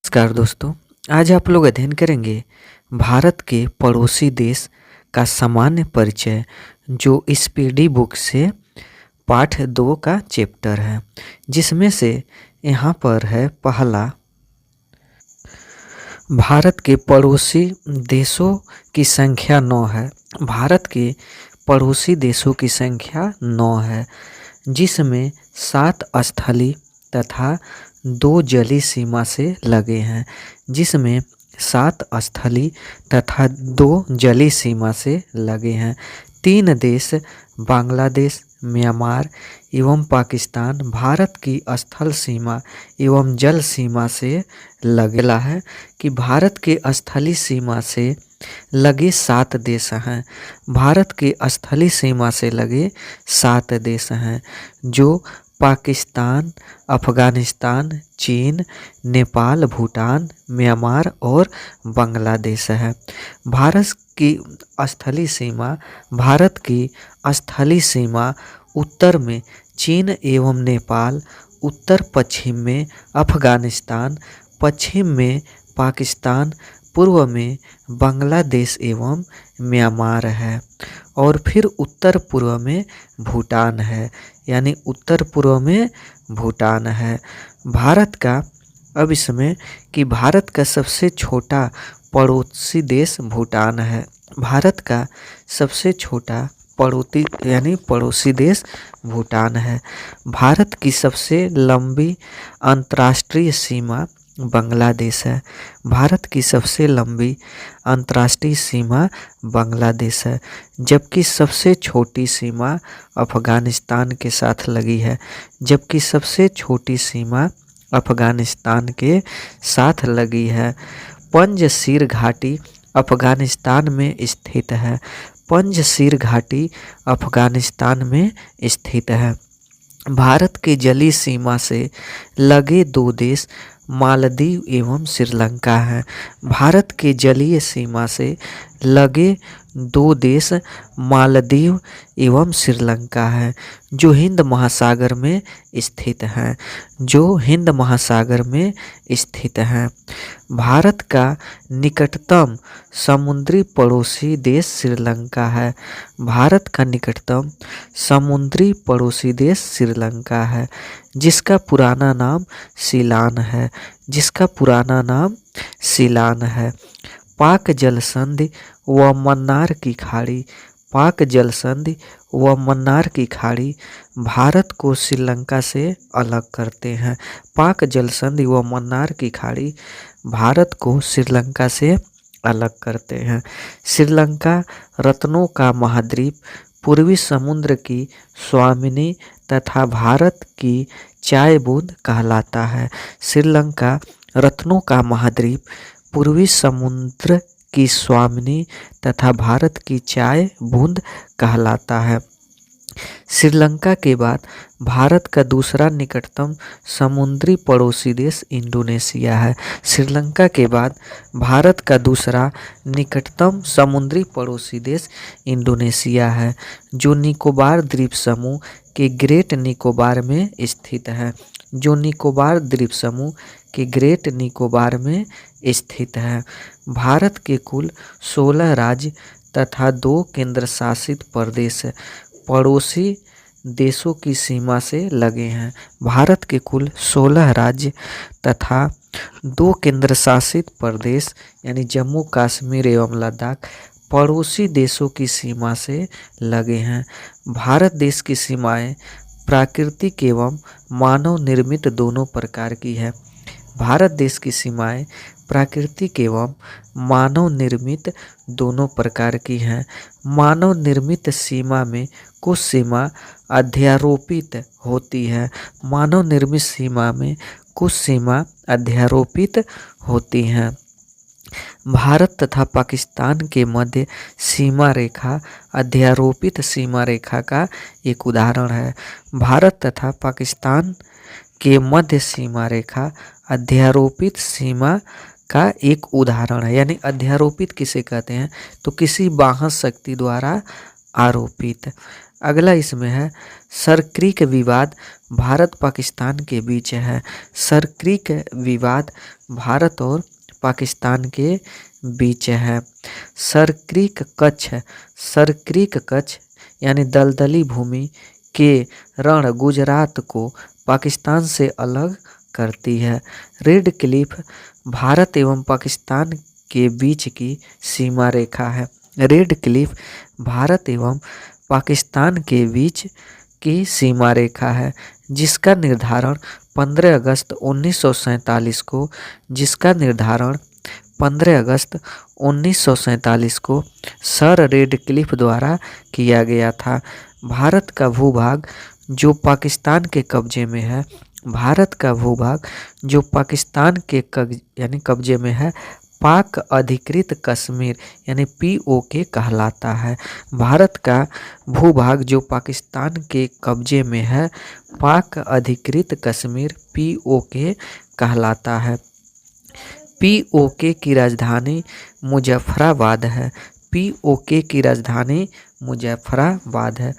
नमस्कार दोस्तों। आज आप लोग अध्ययन करेंगे भारत के पड़ोसी देश का सामान्य परिचय, जो इस पीडी बुक से पाठ 2 का चैप्टर है, जिसमें से यहाँ पर है पहला, भारत के पड़ोसी देशों की संख्या 9 है। भारत के पड़ोसी देशों की संख्या 9 है, जिसमें 7 स्थलीय तथा 2 जलीय सीमा से लगे हैं। जिसमें 7 स्थलीय तथा 2 जलीय सीमा से लगे हैं। 3 देश बांग्लादेश, म्यांमार एवं पाकिस्तान भारत की स्थल सीमा एवं जल सीमा से लगेला है कि भारत के स्थलीय सीमा से लगे 7 देश हैं। भारत के स्थलीय सीमा से लगे 7 देश हैं, जो पाकिस्तान, अफगानिस्तान, चीन, नेपाल, भूटान, म्यांमार और बांग्लादेश है। भारत की स्थलीय सीमा उत्तर में चीन एवं नेपाल, उत्तर पश्चिम में अफगानिस्तान, पश्चिम में पाकिस्तान, पूर्व में बांग्लादेश एवं म्यांमार है, और फिर उत्तर पूर्व में भूटान है, यानी उत्तर पूर्व में भूटान है। भारत का अब इसमें कि भारत का सबसे छोटा पड़ोसी देश भूटान है। भारत का सबसे छोटा पड़ोसी देश भूटान है। भारत की सबसे लंबी अंतर्राष्ट्रीय सीमा बांग्लादेश है। भारत की सबसे लंबी अंतर्राष्ट्रीय सीमा बांग्लादेश है, जबकि सबसे छोटी सीमा अफगानिस्तान के साथ लगी है। जबकि सबसे छोटी सीमा अफगानिस्तान के साथ लगी है। पंजशीर घाटी अफगानिस्तान में स्थित है। पंजशीर घाटी अफगानिस्तान में स्थित है। भारत के जलीय सीमा से लगे 2 देश मालदीव एवं श्रीलंका हैं। भारत के जलीय सीमा से लगे 2 देश मालदीव एवं श्रीलंका हैं, जो हिंद महासागर में स्थित हैं। भारत का निकटतम समुद्री पड़ोसी देश श्रीलंका है। भारत का निकटतम समुद्री पड़ोसी देश श्रीलंका है, जिसका पुराना नाम सीलान है। पाक जल संधि व मन्नार की खाड़ी भारत को श्रीलंका से अलग करते हैं। पाक जल संधि व मन्नार की खाड़ी भारत को श्रीलंका से अलग करते हैं। श्रीलंका रत्नों का महाद्वीप, पूर्वी समुद्र की स्वामिनी तथा भारत की चाय बूंद कहलाता है। श्रीलंका रत्नों का महाद्वीप, पूर्वी समुद्र की स्वामिनी तथा भारत की चाय बूंद कहलाता है। श्रीलंका के बाद भारत का दूसरा निकटतम समुद्री पड़ोसी देश इंडोनेशिया है। श्रीलंका के बाद भारत का दूसरा निकटतम समुद्री पड़ोसी देश इंडोनेशिया है, जो निकोबार द्वीप समूह के ग्रेट निकोबार में स्थित है। भारत के कुल 16 राज्य तथा 2 केंद्र शासित प्रदेश पड़ोसी देशों की सीमा से लगे हैं। भारत के कुल 16 राज्य तथा 2 केंद्र शासित प्रदेश यानी जम्मू कश्मीर एवं लद्दाख पड़ोसी देशों की सीमा से लगे हैं। भारत देश की सीमाएं प्राकृतिक एवं मानव निर्मित दोनों प्रकार की है। भारत देश की सीमाएं प्राकृतिक एवं मानव निर्मित दोनों प्रकार की हैं। मानव निर्मित सीमा में कुछ सीमा अध्यारोपित होती है। मानव निर्मित सीमा में कुछ सीमा अध्यारोपित होती हैं। भारत तथा पाकिस्तान के मध्य सीमा रेखा अध्यारोपित सीमा रेखा का एक उदाहरण है। भारत तथा पाकिस्तान के मध्य सीमा रेखा अध्यारोपित सीमा का एक उदाहरण है। यानी अध्यारोपित किसे कहते हैं, तो किसी बाह्य शक्ति द्वारा आरोपित। अगला इसमें है सरक्रिक विवाद भारत पाकिस्तान के बीच है। सरक्रिक विवाद भारत और पाकिस्तान के बीच है। सरक्रिक कच्छ यानी दलदली भूमि के रण गुजरात को पाकिस्तान से अलग करती है। रेड क्लिफ भारत एवं पाकिस्तान के बीच की सीमा रेखा है। रेड क्लिफ भारत एवं पाकिस्तान के बीच की सीमा रेखा है, जिसका निर्धारण 15 अगस्त 1947 को जिसका निर्धारण 15 अगस्त 1947 को सर रेडक्लिफ द्वारा किया गया था। भारत का भूभाग जो पाकिस्तान के कब्जे में है, भारत का भूभाग जो पाकिस्तान के यानी कब्जे में है, पाक अधिकृत कश्मीर यानी POK कहलाता है। भारत का भूभाग जो पाकिस्तान के कब्जे में है, पाक अधिकृत कश्मीर POK कहलाता है। POK की राजधानी मुजफ्फराबाद है। POK की राजधानी मुजफ्फराबाद है।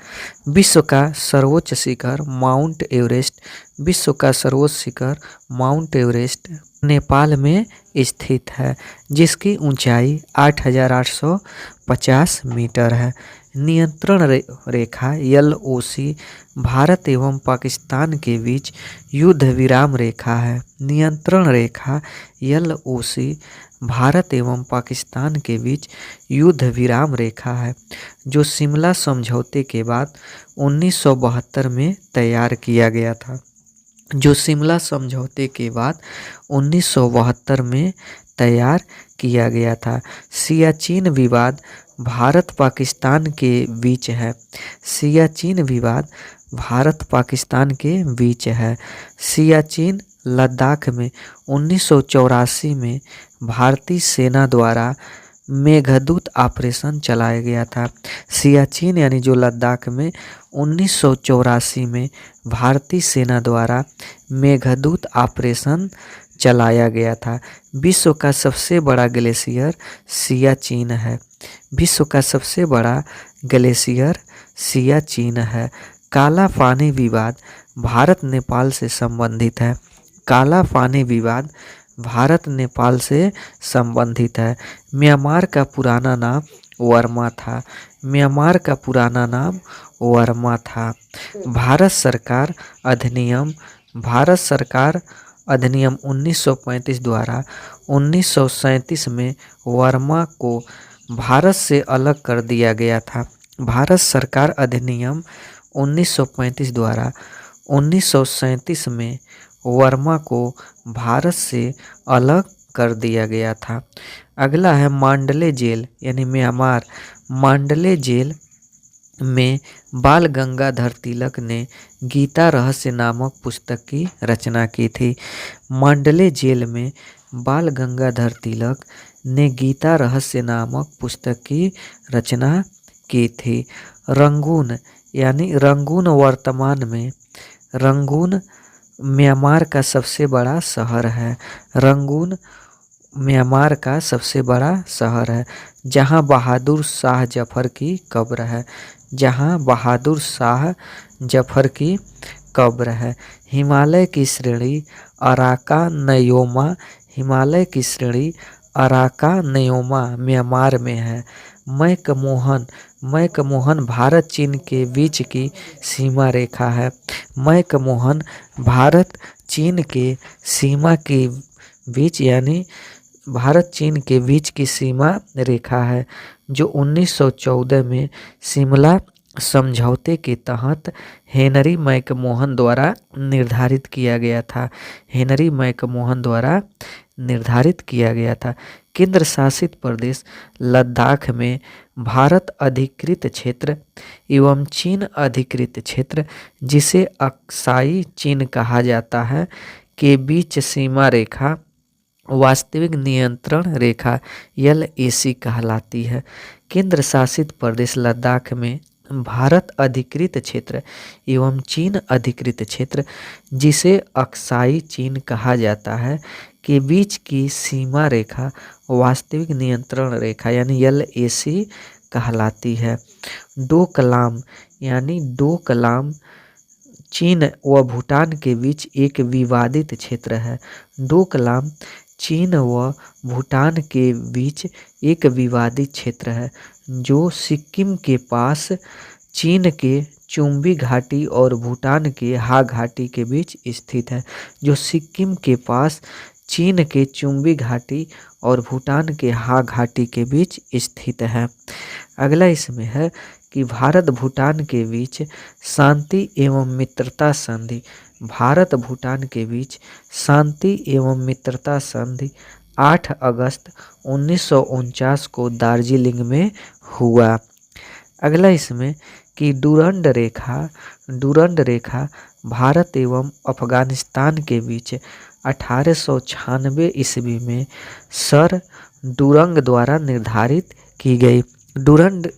विश्व का सर्वोच्च शिखर माउंट एवरेस्ट विश्व का सर्वोच्च शिखर माउंट एवरेस्ट नेपाल में स्थित है, जिसकी ऊंचाई 8,850 मीटर है। नियंत्रण रेखा LOC भारत एवं पाकिस्तान के बीच युद्ध विराम रेखा है। नियंत्रण रेखा LOC भारत एवं पाकिस्तान के बीच युद्ध विराम रेखा है, जो शिमला समझौते के बाद 1972 में तैयार किया गया था। जो शिमला समझौते के बाद 1972 में तैयार किया गया था। सियाचिन विवाद भारत पाकिस्तान के बीच है। सियाचिन विवाद भारत पाकिस्तान के बीच है। सियाचिन लद्दाख में 1984 में भारतीय सेना द्वारा मेघदूत ऑपरेशन चलाया गया था। सियाचिन यानी जो लद्दाख में 1984 में भारतीय सेना द्वारा मेघदूत ऑपरेशन चलाया गया था। विश्व का सबसे बड़ा ग्लेशियर सियाचिन है। विश्व का सबसे बड़ा ग्लेशियर सियाचिन है। काला पानी विवाद भारत नेपाल से संबंधित है। काला पानी विवाद भारत नेपाल से संबंधित है। म्यांमार का पुराना नाम वर्मा था। म्यांमार का पुराना नाम वर्मा था। भारत सरकार अधिनियम 1935 द्वारा 1937 में वर्मा को भारत से अलग कर दिया गया था। भारत सरकार अधिनियम 1935 द्वारा 1937 में वर्मा को भारत से अलग कर दिया गया था। अगला है मांडले जेल यानी म्यांमार। मांडले जेल में बाल गंगाधर तिलक ने गीता रहस्य नामक पुस्तक की रचना की थी। मांडले जेल में बाल गंगाधर तिलक ने गीता रहस्य नामक पुस्तक की रचना की थी। रंगून यानी रंगून वर्तमान में रंगून म्यांमार का सबसे बड़ा शहर है। रंगून म्यांमार का सबसे बड़ा शहर है, जहां बहादुर शाह जफर की कब्र है। जहां बहादुर शाह जफर की कब्र है। हिमालय की श्रेणी अराकानयोमा हिमालय की श्रेणी अराकानयोमा म्यांमार में है। मैकमोहन भारत चीन के बीच की सीमा रेखा है। मैकमोहन भारत चीन के सीमा के बीच यानी भारत चीन के बीच की सीमा रेखा है, जो 1914 में शिमला समझौते के तहत हेनरी मैकमोहन द्वारा निर्धारित किया गया था। हेनरी मैकमोहन द्वारा निर्धारित किया गया था। केंद्र शासित प्रदेश लद्दाख में भारत अधिकृत क्षेत्र एवं चीन अधिकृत क्षेत्र, जिसे अक्साई चीन कहा जाता है, के बीच सीमा रेखा वास्तविक नियंत्रण रेखा LAC कहलाती है। केंद्र शासित प्रदेश लद्दाख में भारत अधिकृत क्षेत्र एवं चीन अधिकृत क्षेत्र, जिसे अक्साई चीन कहा जाता है, के बीच की सीमा रेखा वास्तविक नियंत्रण रेखा यानी LAC कहलाती है। डोकलाम यानी डोकलाम चीन व भूटान के बीच एक विवादित क्षेत्र है। डोकलाम चीन व भूटान के बीच एक विवादित क्षेत्र है जो सिक्किम के पास चीन के चुम्बी घाटी और भूटान के हा घाटी के बीच स्थित है। जो सिक्किम के पास चीन के चुम्बी घाटी और भूटान के हा घाटी के बीच स्थित है। अगला इसमें है कि भारत भूटान के बीच शांति एवं मित्रता संधि। भारत भूटान के बीच शांति एवं मित्रता संधि 8 अगस्त 1949 को दार्जिलिंग में हुआ। अगला इसमें कि डूरंड रेखा भारत एवं अफगानिस्तान के बीच 1896 ईस्वी में सर डूरंग द्वारा निर्धारित की गई। डूरंड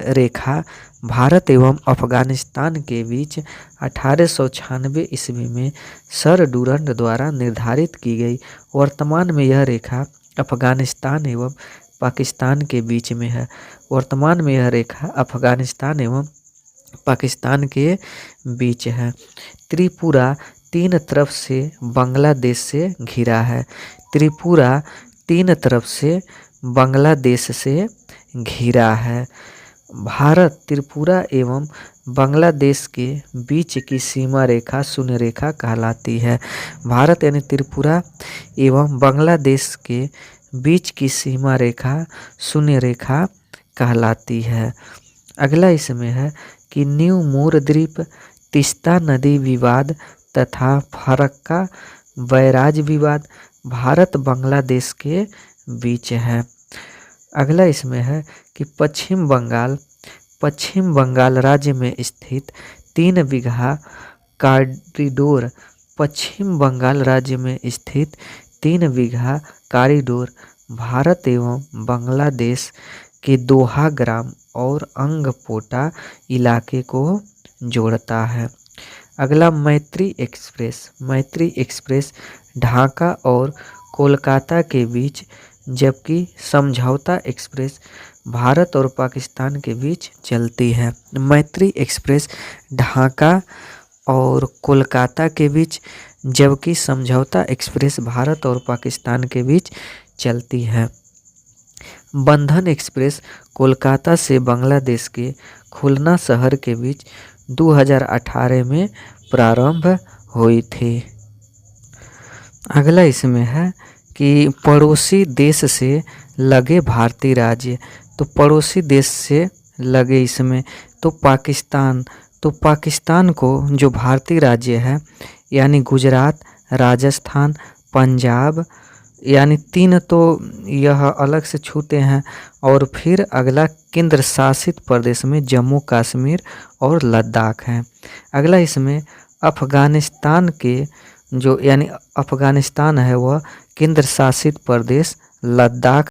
रेखा भारत एवं अफगानिस्तान के बीच 1896 ईस्वी में सर डूरंड द्वारा निर्धारित की गई। वर्तमान में यह रेखा अफगानिस्तान एवं पाकिस्तान के बीच में है। वर्तमान में यह रेखा अफगानिस्तान एवं पाकिस्तान के बीच है। त्रिपुरा 3 तरफ से बांग्लादेश से घिरा है। त्रिपुरा 3 तरफ से बांग्लादेश से घिरा है। भारत त्रिपुरा एवं बांग्लादेश के बीच की सीमा रेखा शून्य रेखा कहलाती है। भारत यानी त्रिपुरा एवं बांग्लादेश के बीच की सीमा रेखा शून्य रेखा कहलाती है। अगला इसमें है कि न्यू मूर द्वीप, तीस्ता नदी विवाद तथा फरक्का बैराज विवाद भारत बांग्लादेश के बीच है। अगला इसमें है कि पश्चिम बंगाल राज्य में स्थित 3 बीघा कॉरिडोर। पश्चिम बंगाल राज्य में स्थित 3 बीघा कॉरिडोर भारत एवं बांग्लादेश के दोहा ग्राम और अंगपोटा इलाके को जोड़ता है। अगला मैत्री एक्सप्रेस ढाका और कोलकाता के बीच, जबकि समझौता एक्सप्रेस भारत और पाकिस्तान के बीच चलती है। मैत्री एक्सप्रेस ढाका और कोलकाता के बीच, जबकि समझौता एक्सप्रेस भारत और पाकिस्तान के बीच चलती है। बंधन एक्सप्रेस कोलकाता से बांग्लादेश के खुलना शहर के बीच 2018 में प्रारंभ हुई थी। अगला इसमें है कि पड़ोसी देश से लगे भारतीय राज्य। तो पड़ोसी देश से लगे इसमें तो पाकिस्तान को जो भारतीय राज्य है यानी गुजरात, राजस्थान, पंजाब यानी 3 तो यह अलग से छूते हैं। और फिर अगला केंद्र शासित प्रदेश में जम्मू कश्मीर और लद्दाख हैं। अगला इसमें अफगानिस्तान के जो यानी अफगानिस्तान है वह केंद्र शासित प्रदेश लद्दाख